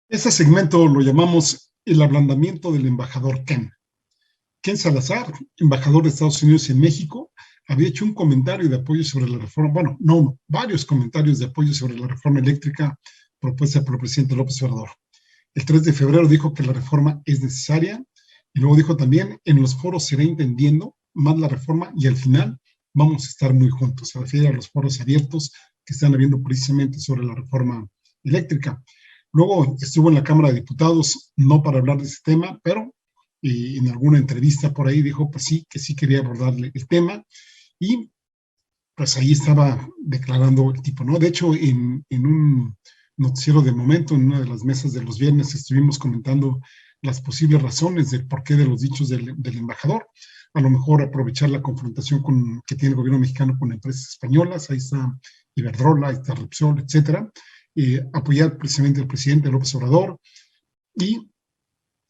Este segmento lo llamamos el ablandamiento del embajador Ken. Ken Salazar, embajador de Estados Unidos en México, había hecho un comentario de apoyo sobre la reforma, bueno, no uno, varios comentarios de apoyo sobre la reforma eléctrica propuesta por el presidente López Obrador. El 3 de febrero dijo que la reforma es necesaria y luego dijo también, en los foros se irá entendiendo más la reforma y al final vamos a estar muy juntos. Se refiere a los foros abiertos que están habiendo precisamente sobre la reforma eléctrica. Luego estuvo en la Cámara de Diputados, no para hablar de ese tema, pero en alguna entrevista por ahí dijo, pues sí, que sí quería abordarle el tema y pues ahí estaba declarando el tipo, ¿no? De hecho, en un noticiero de momento, en una de las mesas de los viernes, estuvimos comentando las posibles razones del porqué de los dichos del embajador. A lo mejor aprovechar la confrontación que tiene el gobierno mexicano con empresas españolas, ahí está Iberdrola, ahí está Repsol, etcétera. Apoyar precisamente al presidente López Obrador y,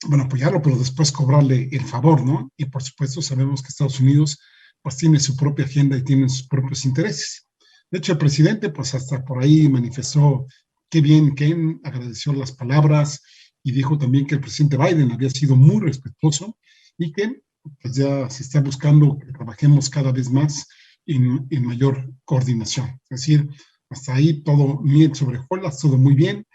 bueno, apoyarlo, pero después cobrarle el favor, ¿no? Y por supuesto sabemos que Estados Unidos pues tiene su propia agenda y tiene sus propios intereses. De hecho, el presidente pues hasta por ahí manifestó qué bien que agradeció las palabras y dijo también que el presidente Biden había sido muy respetuoso y que pues ya se está buscando que trabajemos cada vez más en mayor coordinación. Es decir, hasta ahí todo miel sobre hojuelas, todo muy bien,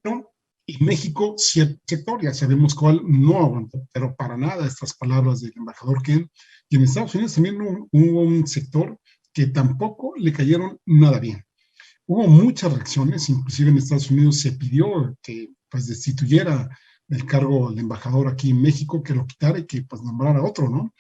¿no? Y México, cierto sector, ya sabemos cuál, no aguantó, pero para nada estas palabras del embajador Ken. Y en Estados Unidos también hubo un sector que tampoco le cayeron nada bien. Hubo muchas reacciones, inclusive en Estados Unidos se pidió que pues destituyera del cargo al embajador aquí en México, que lo quitara y que pues nombrara otro, ¿no?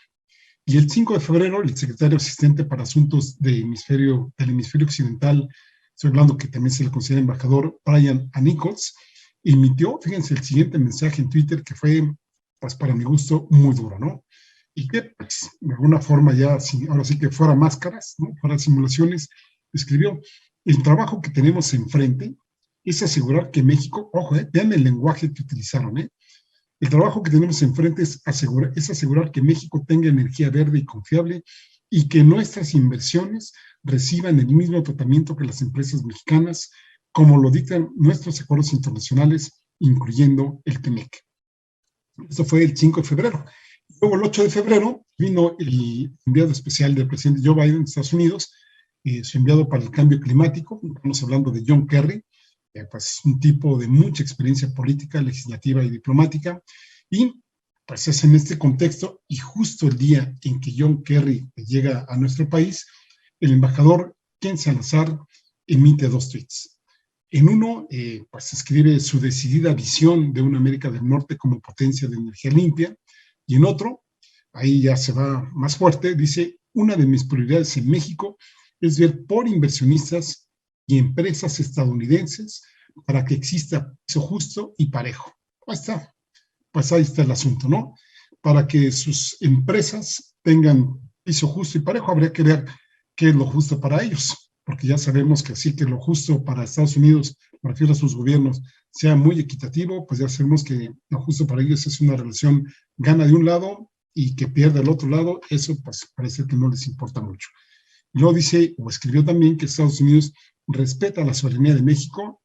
Y el 5 de febrero, el secretario asistente para asuntos del hemisferio occidental, estoy hablando que también se le considera embajador, Brian A. Nichols, emitió, fíjense, el siguiente mensaje en Twitter que fue, pues para mi gusto, muy duro, ¿no? Y que, pues, de alguna forma ya, ahora sí que fuera máscaras, ¿no? Fuera simulaciones, escribió, el trabajo que tenemos enfrente es asegurar que México, ojo, vean el lenguaje que utilizaron, el trabajo que tenemos enfrente es asegurar que México tenga energía verde y confiable y que nuestras inversiones reciban el mismo tratamiento que las empresas mexicanas, como lo dictan nuestros acuerdos internacionales, incluyendo el TEMEC. Esto fue el 5 de febrero. Luego, el 8 de febrero, vino el enviado especial del presidente Joe Biden de Estados Unidos, su enviado para el cambio climático, estamos hablando de John Kerry, pues un tipo de mucha experiencia política, legislativa y diplomática, y pues es en este contexto y justo el día en que John Kerry llega a nuestro país, el embajador Ken Salazar emite dos tweets. En uno, pues escribe su decidida visión de una América del Norte como potencia de energía limpia, y en otro, ahí ya se va más fuerte, dice, una de mis prioridades en México es ver por inversionistas y empresas estadounidenses para que exista piso justo y parejo. Pues ahí está el asunto, ¿no? Para que sus empresas tengan piso justo y parejo, habría que ver qué es lo justo para ellos, porque ya sabemos que así que lo justo para Estados Unidos, me refiero a sus gobiernos, sea muy equitativo, pues ya sabemos que lo justo para ellos es una relación gana de un lado y que pierde al otro lado, eso pues parece que no les importa mucho. Luego dice, o escribió también, que Estados Unidos respeta la soberanía de México,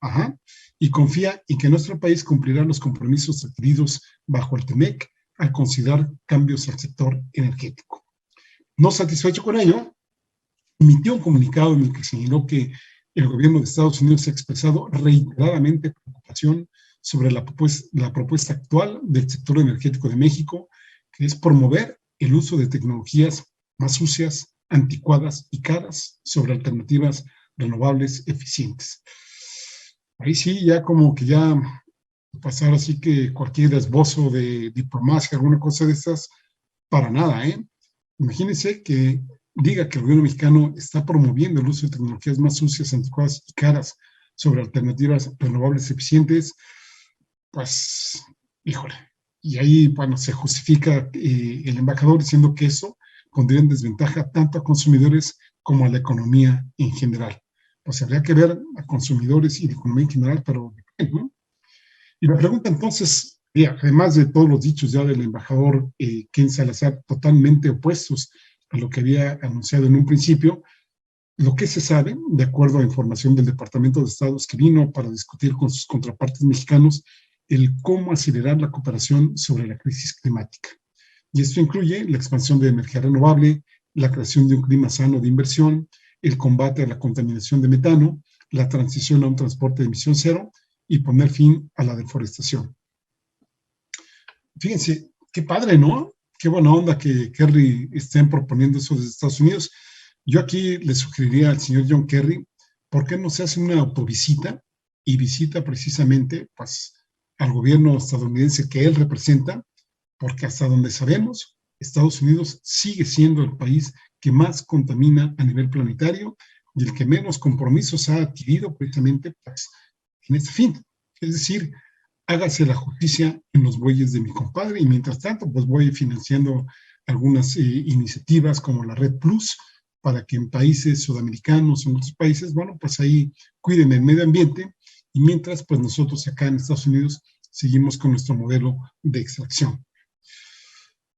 y confía en que nuestro país cumplirá los compromisos adquiridos bajo el TEMEC al considerar cambios al sector energético. No satisfecho con ello, emitió un comunicado en el que señaló que el gobierno de Estados Unidos ha expresado reiteradamente preocupación sobre la propuesta actual del sector energético de México, que es promover el uso de tecnologías más sucias, anticuadas y caras sobre alternativas renovables eficientes. Ahí sí, ya como que ya pasar así que cualquier esbozo de diplomacia, alguna cosa de estas, para nada, ¿eh? Imagínense que diga que el gobierno mexicano está promoviendo el uso de tecnologías más sucias, anticuadas y caras sobre alternativas renovables eficientes, pues, híjole. Y ahí, bueno, se justifica el embajador diciendo que eso pondría en desventaja tanto a consumidores como a la economía en general. Pues habría que ver a consumidores y la economía en general, pero ¿no? Y la pregunta entonces, además de todos los dichos ya del embajador Ken Salazar, totalmente opuestos a lo que había anunciado en un principio, Lo que se sabe, de acuerdo a información del Departamento de Estados que vino para discutir con sus contrapartes mexicanos, el cómo acelerar la cooperación sobre la crisis climática. Y esto incluye la expansión de energía renovable, la creación de un clima sano de inversión, el combate a la contaminación de metano, la transición a un transporte de emisión cero y poner fin a la deforestación. Fíjense, qué padre, ¿no? Qué buena onda que Kerry estén proponiendo eso desde Estados Unidos. Yo aquí le sugeriría al señor John Kerry, ¿por qué no se hace una autovisita y visita precisamente pues, al gobierno estadounidense que él representa? Porque hasta donde sabemos, Estados Unidos sigue siendo el país que más contamina a nivel planetario y el que menos compromisos ha adquirido precisamente pues, en este fin. Es decir, hágase la justicia en los bueyes de mi compadre y mientras tanto pues voy financiando algunas iniciativas como la Red Plus para que en países sudamericanos, en otros países, bueno, pues ahí cuiden el medio ambiente y mientras pues nosotros acá en Estados Unidos seguimos con nuestro modelo de extracción.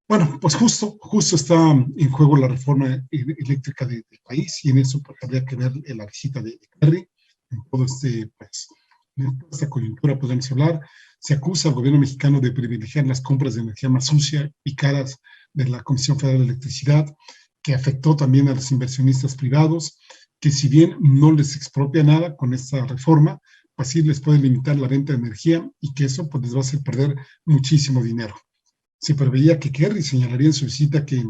Bueno, pues justo está en juego la reforma eléctrica del país y en eso pues, habría que ver la visita de Kerry en todo pues, en toda esta coyuntura podemos hablar. Se acusa al gobierno mexicano de privilegiar las compras de energía más sucia y caras de la Comisión Federal de Electricidad, que afectó también a los inversionistas privados, que si bien no les expropia nada con esta reforma, pues sí les puede limitar la venta de energía y que eso pues les va a hacer perder muchísimo dinero. Se preveía que Kerry señalaría en su visita que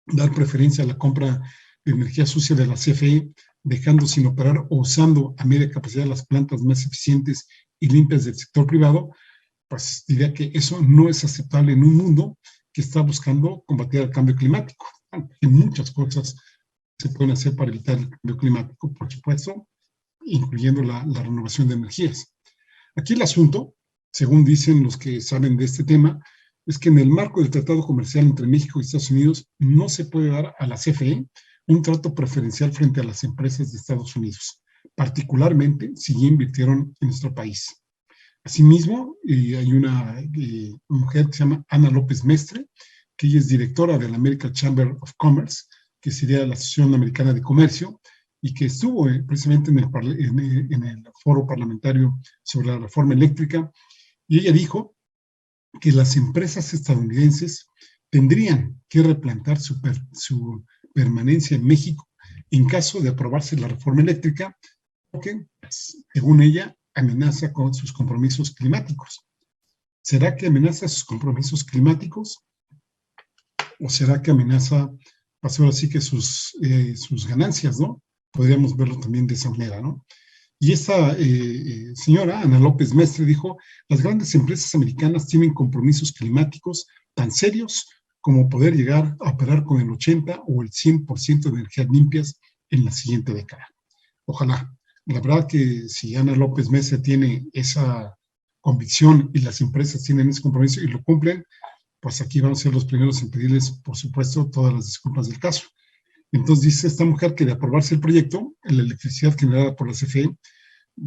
dar preferencia a la compra de energía sucia de la CFE, dejando sin operar o usando a media capacidad las plantas más eficientes y limpias del sector privado, pues diría que eso no es aceptable en un mundo que está buscando combatir el cambio climático. Bueno, hay muchas cosas que se pueden hacer para evitar el cambio climático, por supuesto, incluyendo la renovación de energías. Aquí el asunto, según dicen los que saben de este tema, es que en el marco del tratado comercial entre México y Estados Unidos no se puede dar a la CFE un trato preferencial frente a las empresas de Estados Unidos, particularmente si ya invirtieron en nuestro país. Asimismo, hay una mujer que se llama Ana López Mestre, que ella es directora de la American Chamber of Commerce, que sería la Asociación Americana de Comercio, y que estuvo precisamente en el foro parlamentario sobre la reforma eléctrica, y ella dijo que las empresas estadounidenses tendrían que replantar su permanencia en México en caso de aprobarse la reforma eléctrica, porque, según ella, amenaza con sus compromisos climáticos. ¿Será que amenaza sus compromisos climáticos? ¿O será que amenaza, pues ahora sí que sus ganancias, ¿no? Podríamos verlo también de esa manera, ¿no? Y esta señora, Ana López Mestre, dijo, las grandes empresas americanas tienen compromisos climáticos tan serios como poder llegar a operar con el 80 o el 100% de energías limpias en la siguiente década. Ojalá. La verdad que si Ana López Mestre tiene esa convicción y las empresas tienen ese compromiso y lo cumplen, pues aquí vamos a ser los primeros en pedirles, por supuesto, todas las disculpas del caso. Entonces dice esta mujer que de aprobarse el proyecto, la electricidad generada por la CFE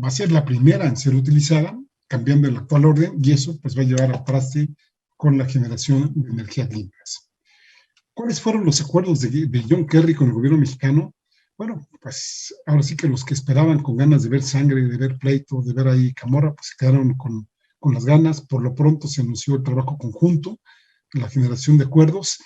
va a ser la primera en ser utilizada, cambiando el actual orden, y eso pues va a llevar a traste con la generación de energías limpias. ¿Cuáles fueron los acuerdos de John Kerry con el gobierno mexicano? Bueno, pues ahora sí que los que esperaban con ganas de ver sangre, de ver pleito, de ver ahí Camorra, pues se quedaron con las ganas. Por lo pronto se anunció el trabajo conjunto, la generación de acuerdos.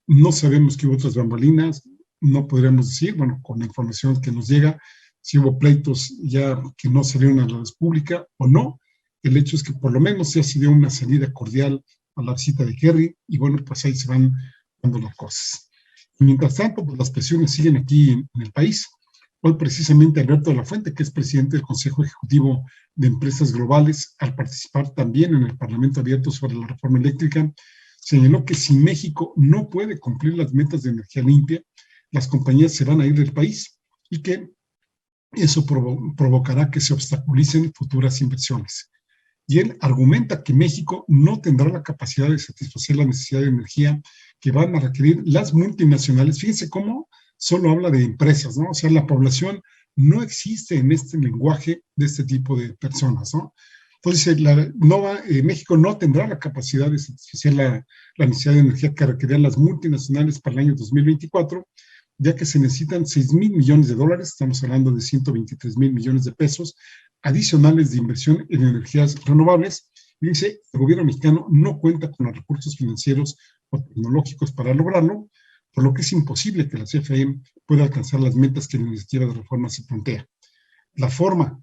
No sabemos que hubo otras bambalinas, no podríamos decir, bueno, con la información que nos llega, si hubo pleitos ya que no salieron a la luz pública o no. El hecho es que por lo menos ya se dio una salida cordial a la visita de Kerry y bueno, pues ahí se van dando las cosas. Y mientras tanto, pues las presiones siguen aquí en el país. Hoy precisamente Alberto de la Fuente, que es presidente del Consejo Ejecutivo de Empresas Globales, al participar también en el Parlamento Abierto sobre la reforma eléctrica, señaló que si México no puede cumplir las metas de energía limpia, las compañías se van a ir del país y que eso provocará que se obstaculicen futuras inversiones. Y él argumenta que México no tendrá la capacidad de satisfacer la necesidad de energía que van a requerir las multinacionales. Fíjense cómo solo habla de empresas, ¿no? O sea, la población no existe en este lenguaje de este tipo de personas, ¿no? Entonces, México no tendrá la capacidad de satisfacer la necesidad de energía que requerirán las multinacionales para el año 2024 ya que se necesitan 6,000 millones de dólares, estamos hablando de 123,000 millones de pesos, adicionales de inversión en energías renovables. Y dice, el gobierno mexicano no cuenta con los recursos financieros o tecnológicos para lograrlo, por lo que es imposible que la CFE pueda alcanzar las metas que la iniciativa de reforma se plantea. La forma,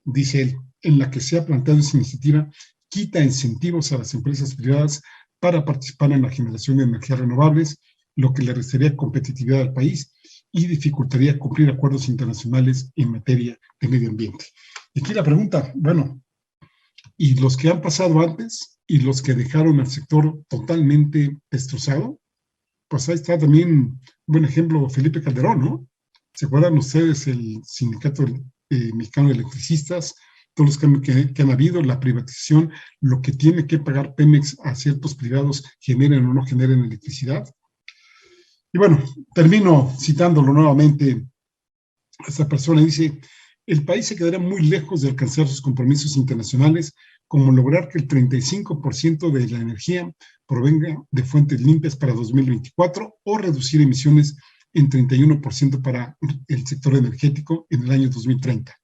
dice él, en la que se ha planteado esa iniciativa quita incentivos a las empresas privadas para participar en la generación de energías renovables, lo que le restaría competitividad al país y dificultaría cumplir acuerdos internacionales en materia de medio ambiente. Y aquí la pregunta, bueno, ¿y los que han pasado antes y los que dejaron al sector totalmente destrozado? Pues ahí está también un buen ejemplo Felipe Calderón, ¿no? ¿Se acuerdan ustedes el sindicato mexicano de electricistas, todos los cambios que han habido, la privatización, lo que tiene que pagar Pemex a ciertos privados, generen o no generen electricidad? Y bueno, termino citándolo nuevamente. Esta persona dice, el país se quedará muy lejos de alcanzar sus compromisos internacionales, como lograr que el 35% de la energía provenga de fuentes limpias para 2024 o reducir emisiones en 31% para el sector energético en el año 2030.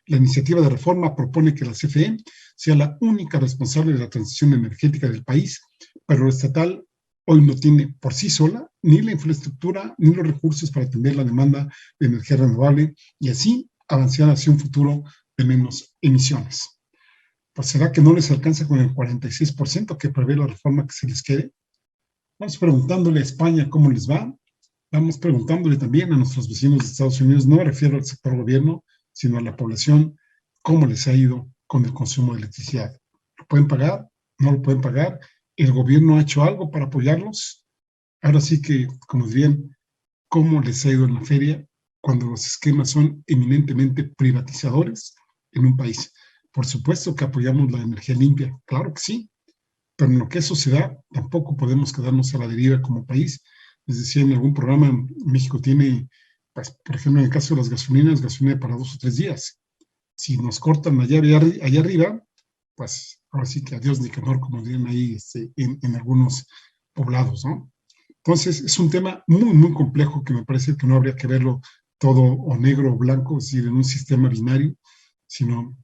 La iniciativa de reforma propone que la CFE sea la única responsable de la transición energética del país, pero lo estatal hoy no tiene por sí sola ni la infraestructura ni los recursos para atender la demanda de energía renovable y así avanzar hacia un futuro de menos emisiones. Pues ¿será que no les alcanza con el 46% que prevé la reforma que se les quede? Vamos preguntándole a España cómo les va. Vamos preguntándole también a nuestros vecinos de Estados Unidos, no me refiero al sector gobierno, sino a la población, cómo les ha ido con el consumo de electricidad. ¿Lo pueden pagar? ¿No lo pueden pagar? ¿El gobierno ha hecho algo para apoyarlos? Ahora sí que, como dirían, ¿cómo les ha ido en la feria cuando los esquemas son eminentemente privatizadores en un país? Por supuesto que apoyamos la energía limpia, claro que sí, pero en lo que eso se da, tampoco podemos quedarnos a la deriva como país. Les decía en algún programa, México tiene, pues, por ejemplo, en el caso de las gasolinas, gasolina para 2 o 3 días. Si nos cortan allá arriba, pues ahora sí que adiós Nicanor, como dirían ahí en algunos poblados, ¿no? Entonces, es un tema muy, muy complejo que me parece que no habría que verlo todo o negro o blanco, es decir, en un sistema binario, sino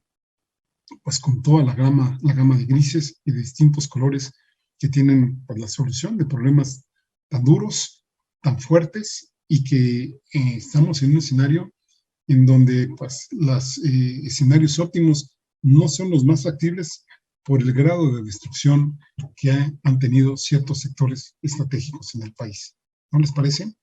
pues con toda la gama de grises y de distintos colores que tienen pues, la solución de problemas tan duros, tan fuertes y que estamos en un escenario en donde pues, los escenarios óptimos no son los más factibles por el grado de destrucción que han tenido ciertos sectores estratégicos en el país. ¿No les parece?